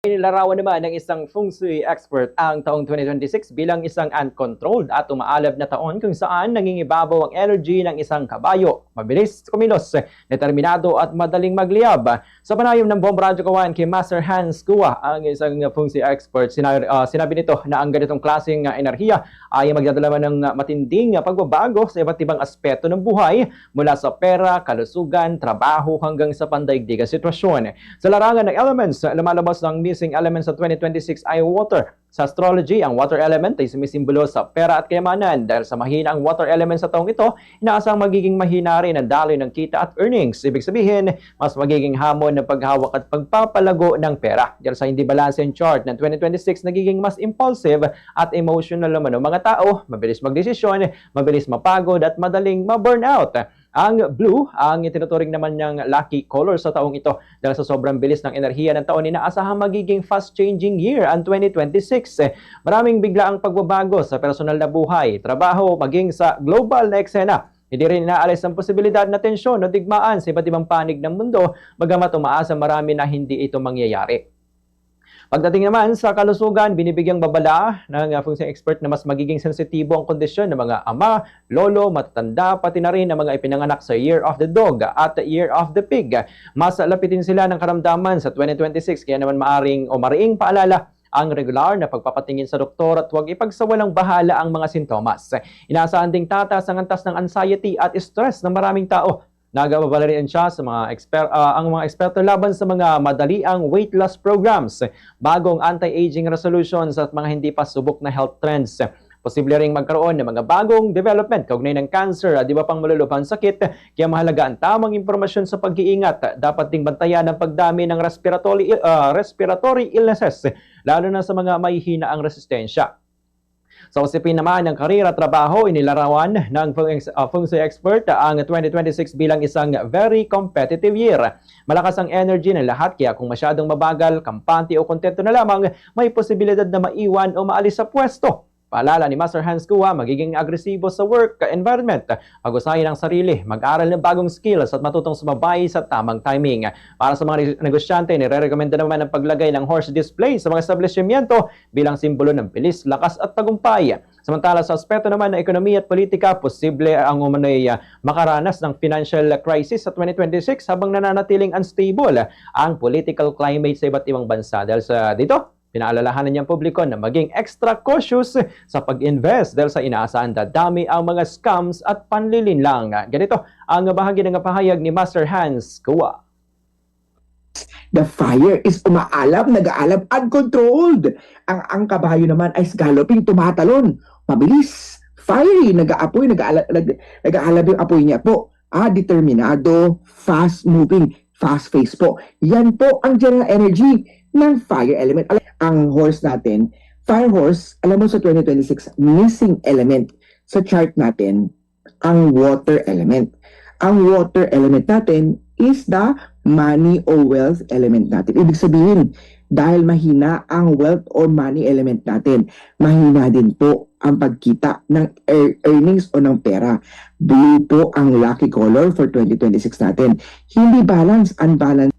Inilarawan naman ng isang feng shui expert ang taong 2026 bilang isang uncontrolled at umaalab na taon kung saan nangingibabaw ang energy ng isang kabayo. Mabilis kumilos, determinado at madaling magliyab. Sa panayam ng Bomb Radio Kawan kay Master Hans Kua, ang isang feng shui expert, sinabi nito na ang ganitong klaseng enerhiya ay magdadala ng matinding pagbabago sa iba't ibang aspeto ng buhay mula sa pera, kalusugan, trabaho hanggang sa pandaigdigang sitwasyon. Sa larangan ng elements, lumalabas ng missing element sa 2026 ay water. Sa astrology, ang water element ay sumisimbolo sa pera at kayamanan. Dahil sa mahina ang water element sa taong ito, inaasang magiging mahina rin ang daloy ng kita at earnings. Ibig sabihin, mas magiging hamon ng paghawak at pagpapalago ng pera. Dahil sa hindi balance and chart ng 2026, nagiging mas impulsive at emotional naman ng mga tao, mabilis magdesisyon, mabilis mapagod at madaling ma-burnout. Ang blue, ang itinuturing naman niyang lucky color sa taong ito dahil sa sobrang bilis ng enerhiya ng taon, inaasahang magiging fast-changing year ang 2026. Maraming bigla ang pagbabago sa personal na buhay, trabaho, maging sa global na eksena. Hindi rin inaalis ang posibilidad na tensyon o digmaan sa iba't ibang panig ng mundo, bagamat umaasa marami na hindi ito mangyayari. Pagdating naman sa kalusugan, binibigyang babala ng feng shui expert na mas magiging sensitibo ang kondisyon ng mga ama, lolo, matatanda, pati na rin ang mga ipinanganak sa Year of the Dog at Year of the Pig. Mas lapitin sila ng karamdaman sa 2026, kaya naman mariing paalala ang regular na pagpapatingin sa doktor at huwag ipagsawalang bahala ang mga sintomas. Inaasahan ding tataas ang antas ng anxiety at stress ng maraming tao. Nagababala rin siya sa ang mga eksperto laban sa mga madaliang weight loss programs, bagong anti-aging resolutions at mga hindi pa subok na health trends. Posible ring magkaroon ng mga bagong development kaugnay ng cancer at iba pang malulubhang sakit, kaya mahalaga ang tamang impormasyon sa pag-iingat. Dapat ding bantayan ang pagdami ng respiratory illnesses, lalo na sa mga may hina ang resistensya. Sa usapin naman ng karera at trabaho, inilarawan ng feng shui expert ang 2026 bilang isang very competitive year. Malakas ang energy ng lahat, kaya kung masyadong mabagal, kampante o kontento na lamang, may posibilidad na maiwan o maalis sa pwesto. Paalala ni Master Hans Kua, magiging agresibo sa work environment, pag-usahin ang sarili, mag-aral ng bagong skills at matutong sumabay sa tamang timing. Para sa mga negosyante, nire-recommenda naman ang paglagay ng horse display sa mga establishmento bilang simbolo ng bilis, lakas at tagumpay. Samantala sa aspeto naman ng ekonomiya at politika, posible ang umano'y makaranas ng financial crisis sa 2026 habang nananatiling unstable ang political climate sa iba't ibang bansa. Dahil sa dito, pinaalalahanan niyang publiko na maging extra cautious sa pag-invest dahil sa inaasahan dadami ang mga scams at panlilinlang. Ganito ang bahagi ng pahayag ni Master Hans Kua. The fire is umaalab, nag-aalab, uncontrolled. Ang kabayo naman ay galloping, tumatalon. Mabilis, fiery, nag-aapoy, nag-aalab yung apoy niya po. Determinado, fast-moving, fast-face po. Yan po ang general energy ng fire element. Ang horse natin, fire horse, alam mo sa 2026, missing element sa chart natin, ang water element. Ang water element natin is the money or wealth element natin. Ibig sabihin, dahil mahina ang wealth or money element natin, mahina din po ang pagkita ng earnings o ng pera. Blue po ang lucky color for 2026 natin. Hindi balance, unbalanced.